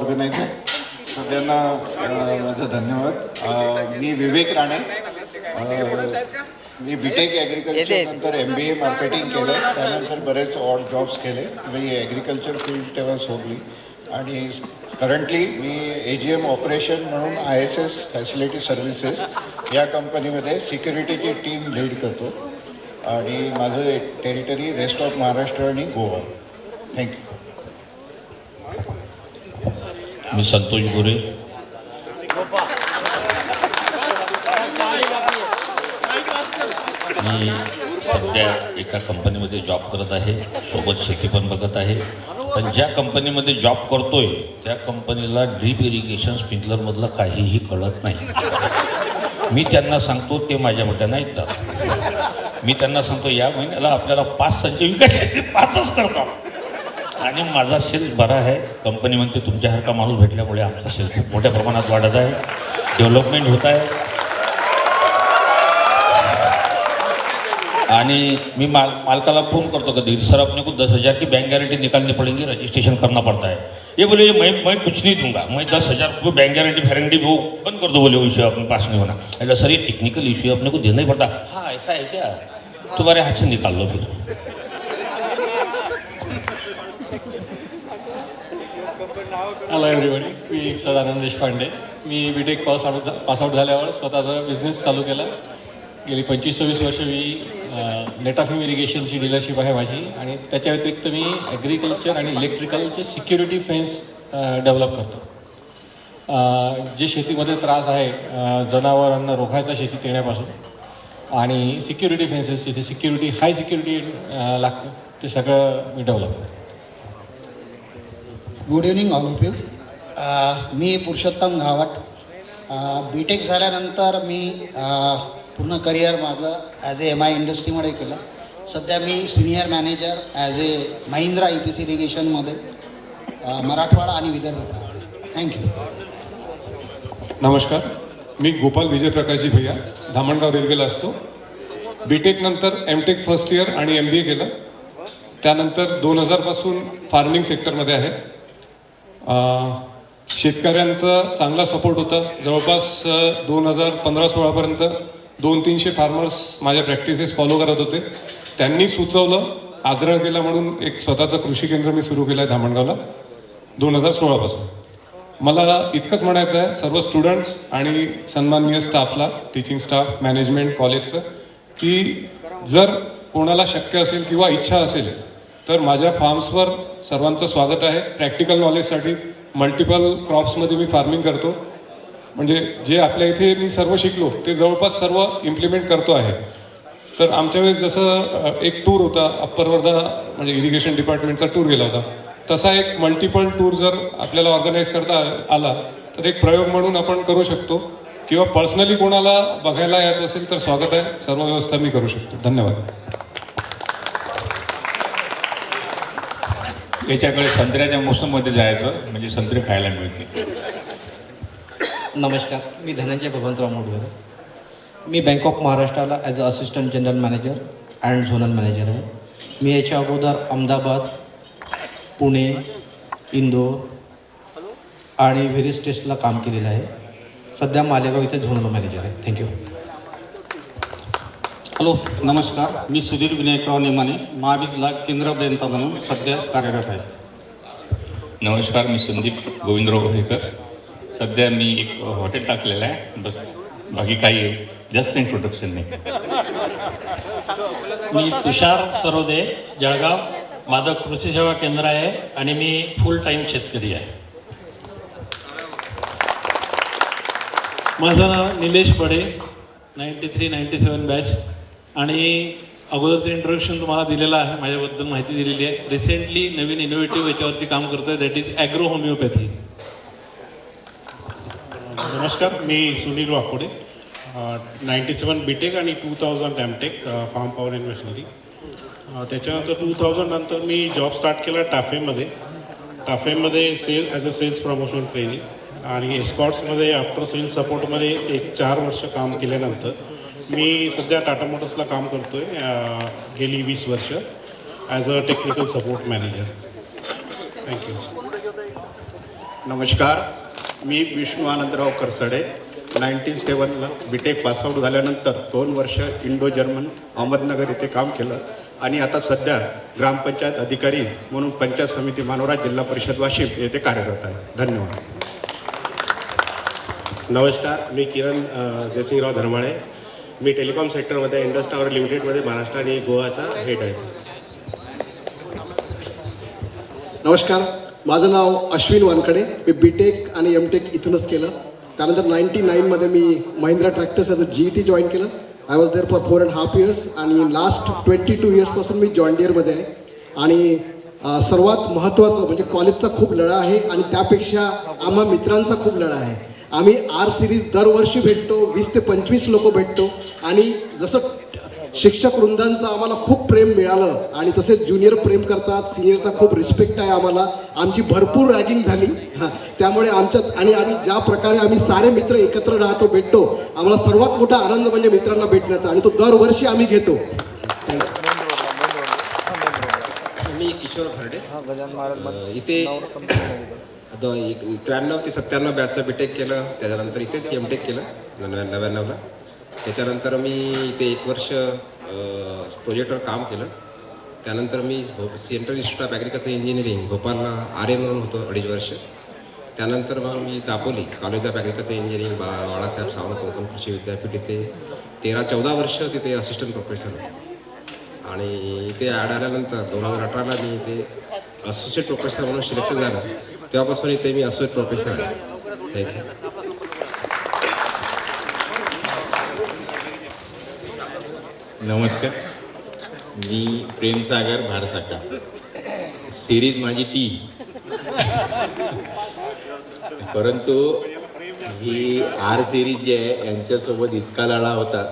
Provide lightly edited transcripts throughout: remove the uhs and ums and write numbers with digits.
Organiser सगळ्यांना माझं धन्यवाद. मी विवेक राणे. मी बीटेक ॲग्रिकल्चर नंतर MBA मार्केटिंग केलं. त्यानंतर बरेच ऑड जॉब्स केले. मी ॲग्रिकल्चर फील्ड तेव्हा सोडली आणि करंटली मी AGM ऑपरेशन म्हणून ISS फॅसिलिटी सर्व्हिसेस या कंपनीमध्ये सिक्युरिटीची टीम लीड करतो आणि माझं टेरिटरी रेस्ट ऑफ महाराष्ट्र आणि गोवा. थँक्यू. मी संतोष गोरे. मी सध्या एका कंपनीमध्ये जॉब करत आहे, सोबत शेती पण बघत आहे. पण ज्या कंपनीमध्ये जॉब करतोय त्या कंपनीला ड्रीप इरिगेशन स्प्रिंकलरमधलं काहीही कळत नाही. मी त्यांना सांगतो, ते माझ्या मोठ्यानं ऐकतात. मी त्यांना सांगतो या महिन्याला आपल्याला 5 संच विकायचे, 5च करतात आणि माझा सेल्स बरा आहे. कंपनी म्हणते तुमच्यासारखा माणूस भेटल्यामुळे आमचा सेल्स खूप मोठ्या प्रमाणात वाढत आहे, डेव्हलपमेंट होत आहे. आणि मी मालकाला फोन करतो कधी, सर अपने को 10,000 की बैंक गारंटी निकालनी पड़ेगी, रजिस्ट्रेशन करना पड़ता है. ये बोले मैं कुछ नहीं दूंगा, मैं 10,000 रुपये बैंक गारंटी वो बंद कर दो. बोले वो इशू अपने पास नहीं होना. ऐसा सर ये टेक्निकल इशू अपने को देना ही पड़ता. हाँ ऐसा है क्या, तुम्हारे हाथ से निकाल लो फिर. Hello everybody. मी सदानंद देशपांडे. मी बीटेक पासआउट झाल्यावर स्वतःचा बिझनेस चालू केला. गेली 25-26 वर्ष मी नेटाफिम इरिगेशनची डीलरशिप आहे माझी आणि त्याच्या व्यतिरिक्त मी ॲग्रिकल्चर आणि इलेक्ट्रिकलचे सिक्युरिटी फेन्स डेव्हलप करतो. जे शेतीमध्ये त्रास आहे जनावरांना रोखायचा शेतीत येण्यापासून आणि सिक्युरिटी फेन्सेस जिथे सिक्युरिटी हाय सिक्युरिटी लागतं ते सगळं मी डेव्हलप करतो. Good evening all of you. मी पुरुषोत्तम घावट. बीटेक झाल्यानंतर मी पूर्ण करिअर माझं ॲज MI इंडस्ट्रीमध्ये केलं. सध्या मी senior manager as Mahindra EPC इरिगेशनमध्ये मराठवाडा आणि विदर्भ. थँक्यू. नमस्कार. मी गोपाल विजय प्रकाशजी भैया, धामणगाव रेल्वेला असतो. बीटेक नंतर MTech फर्स्ट इयर आणि MBA केलं. त्यानंतर 2000 पासून फार्मिंग सेक्टरमध्ये आहे. शेतकऱ्यांचा चांगला सपोर्ट होता. जवळपास 2015-16पर्यंत 200-300 फार्मर्स माझ्या प्रॅक्टिसेस फॉलो करत होते. त्यांनी सुचवलं, आग्रह केला म्हणून एक स्वतःचं कृषी केंद्र मी सुरू केलं आहे धामणगावला 2016 पासून. मला इतकंच म्हणायचं आहे सर्व स्टुडंट्स आणि सन्माननीय स्टाफला, टीचिंग स्टाफ, मॅनेजमेंट कॉलेजचं, की जर कोणाला शक्य असेल किंवा इच्छा असेल तर माझ्या फार्म्सवर सर्वांचं स्वागत आहे. प्रॅक्टिकल नॉलेजसाठी मल्टिपल क्रॉप्समध्ये मी फार्मिंग करतो. म्हणजे जे आपल्या इथे मी सर्व शिकलो ते जवळपास सर्व इम्प्लिमेंट करतो आहे. तर आमच्या वेळेस जसं एक टूर होता अप्पर वर्धा, म्हणजे इरिगेशन डिपार्टमेंटचा टूर गेला होता, तसा एक मल्टिपल टूर जर आपल्याला ऑर्गनाईज करता आला तर एक प्रयोग म्हणून आपण करू शकतो. किंवा पर्सनली कोणाला बघायला यायचं असेल तर स्वागत आहे. सर्व व्यवस्था मी करू शकतो. धन्यवाद. याच्याकडे संत्र्याच्या मोसममध्ये जायचं म्हणजे संत्रे खायला मिळते. नमस्कार. मी धनंजय भगवंतराव मोडगर. मी बँक ऑफ महाराष्ट्राला as a assistant general manager and zonal manager आहे. मी याच्या अगोदर अहमदाबाद, पुणे, इंदोर आणि व्हेरियस टेस्टला काम केलेलं आहे. सध्या मालेगाव इथे झोनल मॅनेजर आहे. थँक्यू. हॅलो नमस्कार. मी सुधीर विनायकराव नेमाने, महाबीजला केंद्र अभियंता म्हणून सध्या कार्यरत आहे. नमस्कार. मी संदीप गोविंदराव गोहेकर. सध्या मी एक हॉटेल टाकलेलं आहे, बस. बाकी काही जास्त इंट्रोडक्शन नाही. मी तुषार सरोदे, जळगाव. माझं कृषी सेवा केंद्र आहे आणि मी फुल टाईम शेतकरी आहे. माझं नाव निलेश बडे, 93-97 बॅच. आणि अगोदरचं इंट्रोडक्शन तुम्हाला दिलेलं आहे, माझ्याबद्दल माहिती दिलेली आहे. रिसेंटली नवीन इनोव्हेटिव्ह याच्यावरती काम करतो आहे, दॅट इज ॲग्रो होमिओपॅथी. नमस्कार. मी सुनील वाकोडे, 97 बीटेक आणि 2000 MTech farm power and machinery. त्याच्यानंतर 2000 नंतर मी जॉब स्टार्ट केला टाफेमध्ये as a sales promotion training आणि एस्कॉट्समध्ये आफ्टर सेल्स सपोर्टमध्ये एक 4 वर्ष काम केल्यानंतर मी सध्या टाटा मोटर्सला काम करतो आहे गेली 20 वर्ष as a technical support manager. Thank you. नमस्कार, मी विष्णू आनंदराव करसडे. 97ला BTech पासआउट झाल्यानंतर 2 वर्ष इंडो जर्मन अहमदनगर येथे काम केलं आणि आता सध्या ग्रामपंचायत अधिकारी म्हणून पंचायत समिती मानोरा जिल्हा परिषद वाशिम येथे कार्यरत आहे. धन्यवाद. नमस्कार, मी किरण जयसिंगराव धर्माळे. मी टेलिकॉम सेक्टरमध्ये इंडस टावर लिमिटेडमध्ये महाराष्ट्र आणि गोवाचा हेड आहे. नमस्कार, माझं नाव अश्विन वानकडे. मी BTech आणि MTech इथूनच केलं. त्यानंतर 99मध्ये मी Mahindra tractors as a GET join केलं. I was there for 4.5 years आणि लास्ट 22 yearsपासून मी जॉइन डिअरमध्ये आहे. आणि सर्वात महत्त्वाचं म्हणजे कॉलेजचा खूप लढा आहे आणि त्यापेक्षा आम्हा मित्रांचा खूप लढा आहे. आम्ही R सिरीज दरवर्षी भेटतो, 20 ते 25 लोक भेटतो आणि जसं शिक्षक वृंदांचं आम्हाला खूप प्रेम मिळालं आणि तसेच ज्युनियर प्रेम करतात, सिनियरचा खूप रिस्पेक्ट आहे आम्हाला. आमची भरपूर रॅगिंग झाली त्यामुळे आमच्यात आणि आम्ही ज्या प्रकारे आम्ही सारे मित्र एकत्र राहतो, भेटतो, आम्हाला सर्वात मोठा आनंद म्हणजे मित्रांना भेटण्याचा आणि तो दरवर्षी आम्ही घेतो. मी किशोर खर्डे इथे 93 ते 97 बॅचचं BTech केलं. त्याच्यानंतर इथेच MTech केलं 99ला. त्याच्यानंतर मी इथे 1 वर्ष प्रोजेक्टवर काम केलं. त्यानंतर मी central institute of agriculture engineering भोपाळला RM म्हणून होतो 2.5 वर्ष. त्यानंतर मग मी Dapoli college of agriculture engineering Balasaheb Sawant Konkan Krishi Vidyapeeth इथे 13-14 वर्ष तिथे असिस्टंट प्रोफेसर होतो. आणि इथे ॲड आल्यानंतर 2018ला मी इथे असोसिएट प्रोफेसर म्हणून सिलेक्शन झालं. तेव्हापासून इथे मी असोसिएट प्रोफेसर आहे. थँक्यू. नमस्कार, मी प्रेमसागर भारसाका. सिरीज माझी T, परंतु ही R सिरीज जी आहे यांच्यासोबत इतका लढा होता.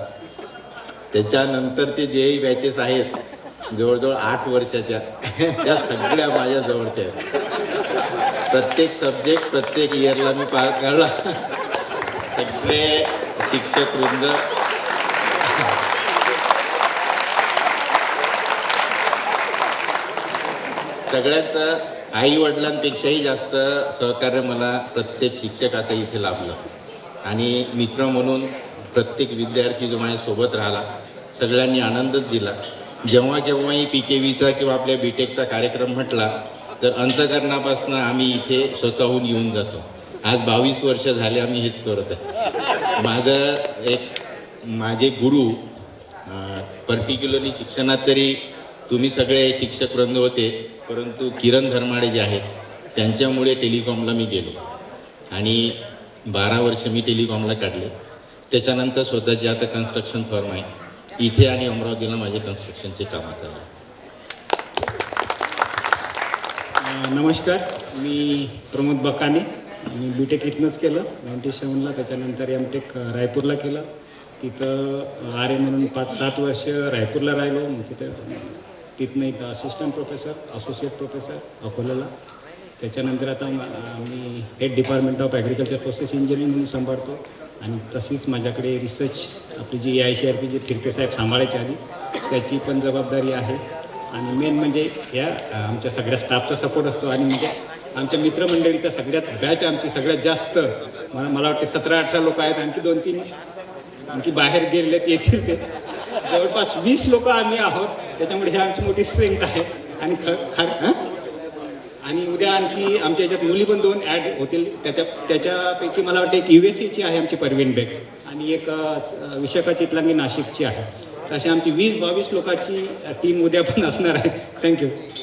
त्याच्यानंतरचे जेही बॅचेस आहेत जवळजवळ 8 वर्षाच्या त्या सगळ्या माझ्या जवळच्या आहेत. प्रत्येक सब्जेक्ट प्रत्येक इयरला मी पार काढला. सगळे शिक्षक वृंद सगळ्यांचं आई वडिलांपेक्षाही जास्त सहकार्य मला प्रत्येक शिक्षकाचं इथे लाभलं. आणि मित्र म्हणून प्रत्येक विद्यार्थी जो माझ्यासोबत राहिला, सगळ्यांनी आनंदच दिला. जेव्हा केव्हाही PKVचा किंवा आपल्या BTechचा कार्यक्रम म्हटला तर अंतःकरणापासून आम्ही इथे स्वतःहून येऊन जातो. आज 22 वर्ष झाले आम्ही हेच करत आहे. माझे गुरु पर्टिक्युलरली शिक्षणात तरी तुम्ही सगळे शिक्षक वृंद होते, परंतु किरण धर्माळे जे आहेत त्यांच्यामुळे टेलिकॉमला मी गेलो आणि 12 वर्ष मी टेलिकॉमला काढले. त्याच्यानंतर स्वतःची आता कन्स्ट्रक्शन फर्म आहे इथे आणि अमरावतीला माझे कन्स्ट्रक्शनचे कामं चालू. नमस्कार, मी प्रमोद बकाने. मी BTech इथनंच केलं 97ला. त्याच्यानंतर MTech रायपूरला केलं. तिथं RM म्हणून 5-7 वर्ष रायपूरला राहिलो. मग तिथनं इथं असिस्टंट प्रोफेसर, असोसिएट प्रोफेसर अकोल्याला. त्याच्यानंतर आता मी head department of agriculture process engineering म्हणून सांभाळतो. आणि तशीच माझ्याकडे रिसर्च आपली जी AICRP जी फिरतेसाहेब सांभाळायच्या आधी त्याची पण जबाबदारी आहे. आणि मेन म्हणजे या आमच्या सगळ्या स्टाफचा सपोर्ट असतो. आणि म्हणजे आमच्या मित्रमंडळीचा सगळ्यात बॅच आमची सगळ्यात जास्त मला वाटते 17-18 लोक आहेत. आणखी 2-3 आणखी बाहेर गेलेत, येतील ते जवळपास 20 लोक आम्ही आहोत. त्याच्यामुळे ही आमची मोठी स्ट्रेंथ आहे. आणि आणि उद्या आणखी आमच्या याच्यात मुली पण 2 ॲड होतील. त्याच्यापैकी मला वाटतं एक USAची आहे आमची परवीन बेग आणि एक विशाखा चितलांगी नाशिकची आहे. अशी आमची 20-22 लोकांची टीम उद्या पण असणार आहे. थँक्यू.